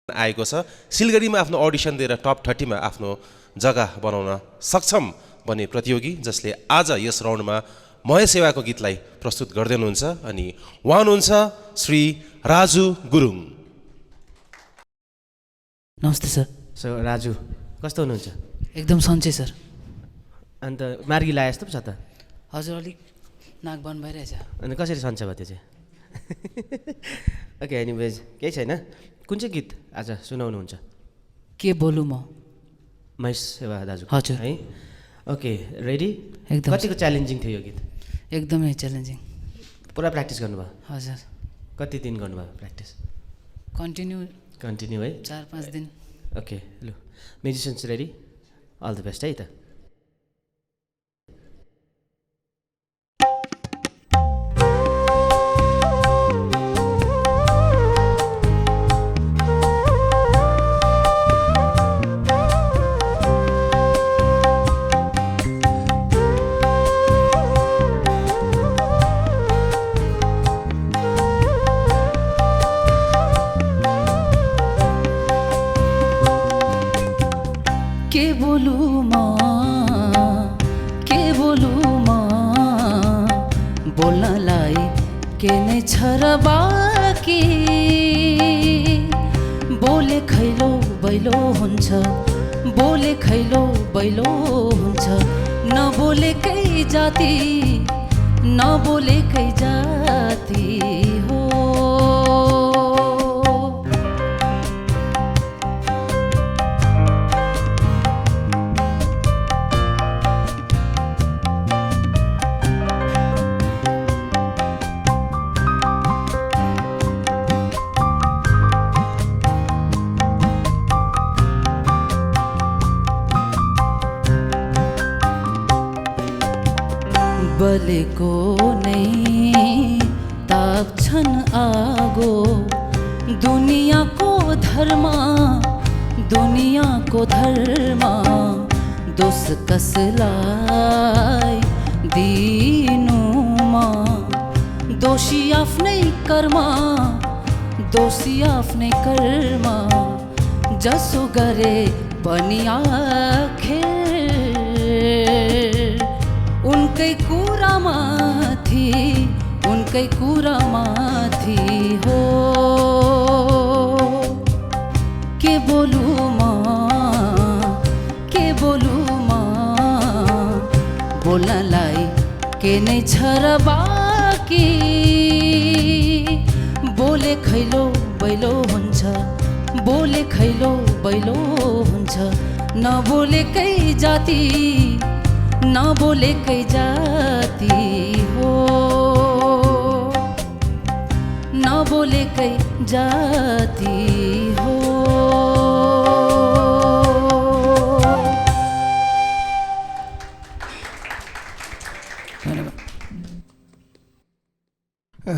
आएको छ। सिलगढीमा आफ्नो अडिसन दिएर टप 30 मा आफ्नो जग्गा बनाउन सक्षम बने प्रतियोगी जसले आज यस राउन्डमा मय सेवाको गीतलाई प्रस्तुत गर्दै हुनुहुन्छ अनि उहाँ हुनुहुन्छ श्री राजु गुरुङ। नमस्ते सर। सो राजु कस्तो हुनुहुन्छ? एकदम सन्चै सर। अन्त मार्गी लाए जस्तो पो छ त। हजुर अलिक नाक बन्द भइरहेछ। अनि कसरी सन्छ भयो त्यो चाहिँ? ओके एनिवेज केही छैन। कुन चाहिँ गीत आज सुनाउनुहुन्छ? के बोलु म। महेश सेवा दाजु हजुर है। Okay ready? एकदम कतिको च्यालेन्जिङ थियो यो गीत? एकदमै च्यालेन्जिङ। पुरा प्र्याक्टिस गर्नुभयो? हजुर। कति दिन गर्नुभयो प्र्याक्टिस? कन्टिन्यू है 4-5 दिन। ओके लु musicians ready? All the best है त। बोल्नलाई के नै छ र बाँकी, बोले खैलो बैलो हुन्छ, बोले खैलो बैलो हुन्छ, नबोलेकै जाति नबोलेकै जाति हो। बलेको नै ताप्छन् आगो, दुनियाँको धर्म दुनियाँको धर्म, दोष कसलाई दिनुमा, दोषी आफ्नै कर्म दोषी आफ्नै कर्म, जसो गरे पनि आखिर उनकै कुरामाथि उनकै कुरामाथि हो। के बोलु म के बोलु म, बोल्नलाई के नै छ र बाँकी, बोले खैलो बैलो हुन्छ, बोले खैलो बैलो हुन्छ, नबोलेकै जाति नबोलेकै जाति हो, नबोलेकै जाति हो।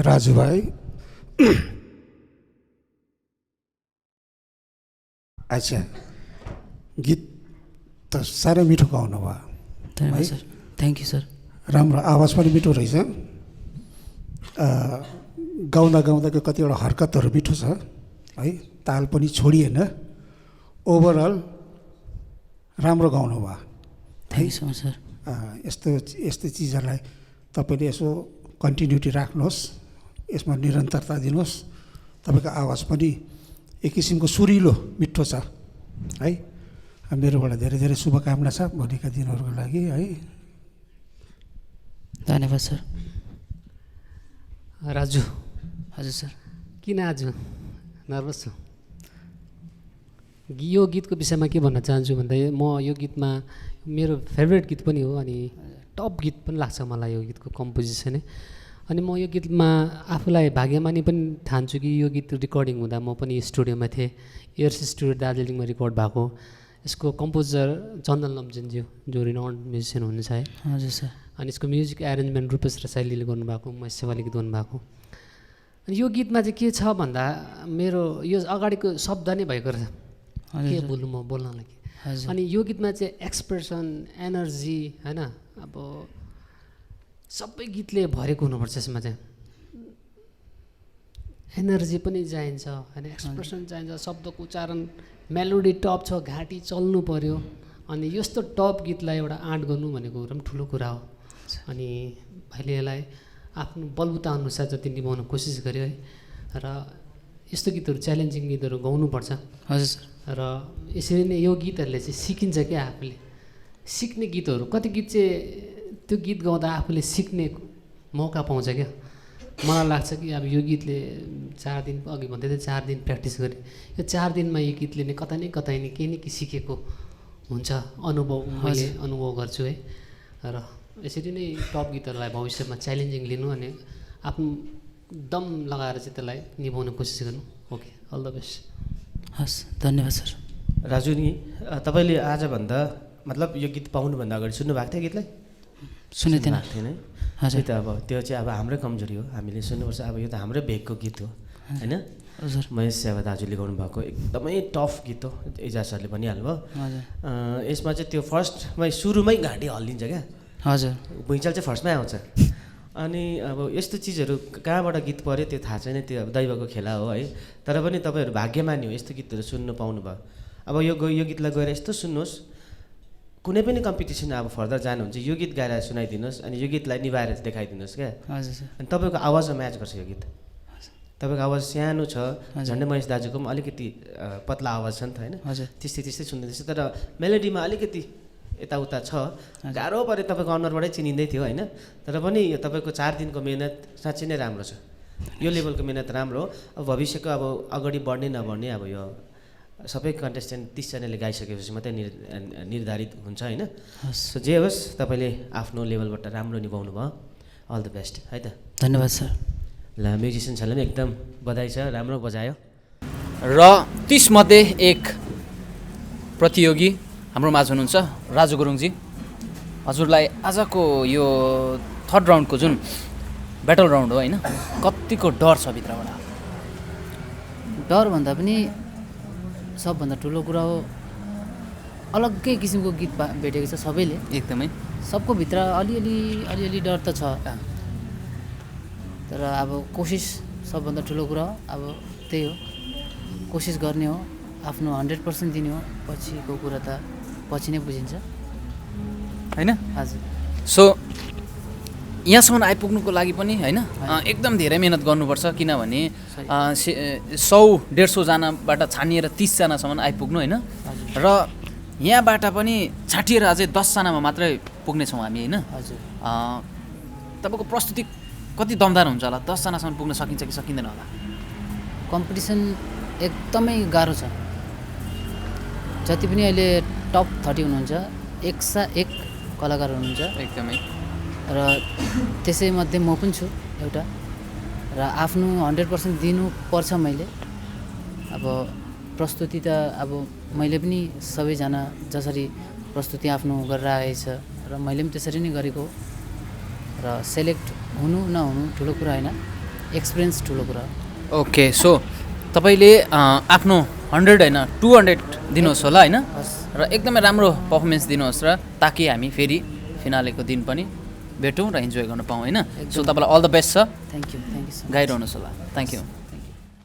राजु भाइ अच्छा गीत त साह्रै मिठो गाउनु भयो। धन्यवाद सर। Thank you sir. राम्रो आवाज पनि मिठो रहेछ। गाउँदा गाउँदाको कतिवटा हरकतहरू मिठो छ है, ताल पनि छोडिएन। ओभरअल राम्रो गाउनु भयो। Thank you so much sir. यस्तो चिजहरूलाई तपाईँले यसो कन्टिन्युटी राख्नुहोस्, यसमा निरन्तरता दिनुहोस्। तपाईँको आवाज पनि एक किसिमको सुरिलो मिठो छ है। मेरोबाट धेरै धेरै शुभकामना छ भोलिका दिनहरूको लागि है। धन्यवाद सर। राजु हजुर सर। किन आज नर्भस छु? यो गीतको विषयमा के भन्न चाहन्छु भन्दा म यो गीतमा मेरो फेभरेट गीत पनि हो अनि टप गीत पनि लाग्छ मलाई यो गीतको कम्पोजिसनै। अनि म यो गीतमा आफूलाई भाग्यमानी पनि ठान्छु कि यो गीत रेकर्डिङ हुँदा म पनि स्टुडियोमा थिएँ। एयर्स स्टुडियो दार्जिलिङमा रेकर्ड भएको। यसको कम्पोजर चन्दन लम्जनज्यू जो रिनाउन्ड म्युजिसियन हुनुहुन्छ है। हजुर सर। अनि यसको म्युजिक एरेन्जमेन्ट रूपेश रसाइलीले गर्नुभएको, महेश सेवाले गीत गर्नुभएको। अनि यो गीतमा चाहिँ के छ भन्दा मेरो यो अगाडिको शब्द नै भएको रहेछ, के बोल्नु म बोल्नलाई। अनि यो गीतमा चाहिँ एक्सप्रेसन एनर्जी होइन, अब सबै गीतले भरेको हुनुपर्छ यसमा चाहिँ। एनर्जी पनि चाहिन्छ होइन, एक्सप्रेसन चाहिन्छ, शब्दको उच्चारण, मेलोडी टप छ, घाँटी चल्नु पऱ्यो। अनि यस्तो टप गीतलाई एउटा आँट गर्नु भनेको एकदम ठुलो कुरा हो। अनि भाइले यसलाई आफ्नो बलबुता अनुसार जति निभाउन कोसिस गर्यो है। र यस्तो गीतहरू च्यालेन्जिङ गीतहरू गाउनुपर्छ। हजुर सर। र यसरी नै यो गीतहरूले चाहिँ सिकिन्छ क्या, आफूले सिक्ने गीतहरू कति गीत चाहिँ त्यो गीत गाउँदा आफूले सिक्ने मौका पाउँछ क्या। मलाई लाग्छ कि अब यो गीतले 4 दिन अघि भन्दै थिएँ 4 दिन प्र्याक्टिस गरेँ, यो 4 दिनमा यो गीतले नै कतै न केही न केही सिकेको हुन्छ, अनुभव मैले अनुभव गर्छु है। र यसरी नै टप गीतहरूलाई भविष्यमा च्यालेन्जिङ लिनु अनि आफ्नो दम लगाएर चाहिँ त्यसलाई निभाउन कोसिस गर्नु। Okay, all the best. हस्, धन्यवाद सर। राजु नि तपाईँले आजभन्दा मतलब यो गीत पाउनुभन्दा अगाडि सुन्नुभएको थियो गीतलाई? सुनेको थिएन। थिएन है? हजुर। त अब त्यो चाहिँ अब हाम्रै कमजोरी हो, हामीले सुन्नुपर्छ। अब यो त हाम्रै भेगको गीत हो होइन? हजुर। महेश सेवा दाजुले गाउनुभएको एकदमै टफ गीत हो, एजाज सरले भनिहाल्नुभयो। हजुर। यसमा चाहिँ त्यो फर्स्टमै सुरुमै घाँटी हल्लिन्छ क्या। हजुर। भुइँचाल चाहिँ फर्स्टमै आउँछ। अनि अब यस्तो चिजहरू कहाँबाट गीत पऱ्यो त्यो थाहा छैन, त्यो अब दैवको खेला हो है। तर पनि तपाईँहरू भाग्यमानी हो यस्तो गीतहरू सुन्नु पाउनुभयो। अब यो गीतलाई गएर यस्तो सुन्नुहोस्, कुनै पनि कम्पिटिसन अब फर्दर जानुहुन्छ यो गीत गाएर सुनाइदिनुहोस् अनि यो गीतलाई निभाएर देखाइदिनुहोस् क्या। हजुर सर। अनि तपाईँको आवाजमा म्याच गर्छ यो गीत। तपाईँको आवाज सानो छ, झन्डै महेश दाजुको पनि अलिकति पतला आवाज छ नि त होइन? हजुर। त्यस्तै सुन्दैछ, तर मेलोडीमा अलिकति यताउता छ, गाह्रो पऱ्यो। तपाईँको अनुहारबाटै चिनिँदै थियो होइन? तर पनि यो तपाईँको 4 दिनको मेहनत साँच्चै नै राम्रो छ। यो लेभलको मेहनत राम्रो हो। अब भविष्यको अब अगाडि बढ्ने नबढ्ने अब यो सबै कन्टेस्टेन्ट 30 जनाले गाइसकेपछि मात्रै निर्धारित हुन्छ होइन? सो जे होस् तपाईँले आफ्नो लेभलबाट राम्रो निभाउनु भयो। अल द बेस्ट है त। धन्यवाद सर। ल म्युजिसियन्सहरूलाई पनि एकदम बधाई छ, राम्रो बजायो। र 30 मध्ये एक प्रतियोगी हाम्रो माझ हुनुहुन्छ राजु गुरुङजी। हजुरलाई आजको यो 3rd राउन्डको जुन ब्याटल राउन्ड हो होइन, कतिको डर छ भित्रबाट? डर भन्दा पनि सबभन्दा ठुलो कुरा हो अलग्गै किसिमको गीत भेटेको छ सबैले। एकदमै सबको भित्र अलिअलि डर त छ, तर अब कोसिस सबभन्दा ठुलो कुरा हो। अब त्यही हो, कोसिस गर्ने हो, आफ्नो 100% दिने हो। पछिको कुरा त पछि नै बुझिन्छ होइन? हजुर। सो यहाँसम्म आइपुग्नुको लागि पनि होइन एकदम धेरै मेहनत गर्नुपर्छ, किनभने 100-150 जनाबाट छानिएर 30 जनासम्म आइपुग्नु होइन? र यहाँबाट पनि छाटिएर अझै 10 जनामा मात्रै पुग्नेछौँ हामी होइन? हजुर। तपाईँको प्रस्तुति कति दमदार हुन्छ होला? 10 जनासम्म पुग्न सकिन्छ कि सकिँदैन होला? कम्पिटिसन एकदमै गाह्रो छ। जति पनि अहिले टप 30 हुनुहुन्छ, एक कलाकार हुनुहुन्छ एकदमै। र त्यसैमध्ये म पनि छु एउटा। र आफ्नो 100% दिनुपर्छ मैले। अब प्रस्तुति त अब मैले पनि सबैजना जसरी प्रस्तुति आफ्नो गरेर आएछ र मैले पनि त्यसरी नै गरेको। र सेलेक्ट हुनु नहुनु ठुलो कुरा होइन, एक्सपिरियन्स ठुलो कुरा हो। ओके, सो तपाईँले आफ्नो 100 होइन 200 दिनुहोस् होला होइन? र एकदमै राम्रो पर्फर्मेन्स दिनुहोस्, र ताकि हामी फेरि फिनालेको दिन पनि भेटौँ र इन्जोय गर्न पाऊँ होइन? सो तपाईँलाई अल द बेस्ट छ। Thank you so much. गाइरहनुहोस् होला। Thank you.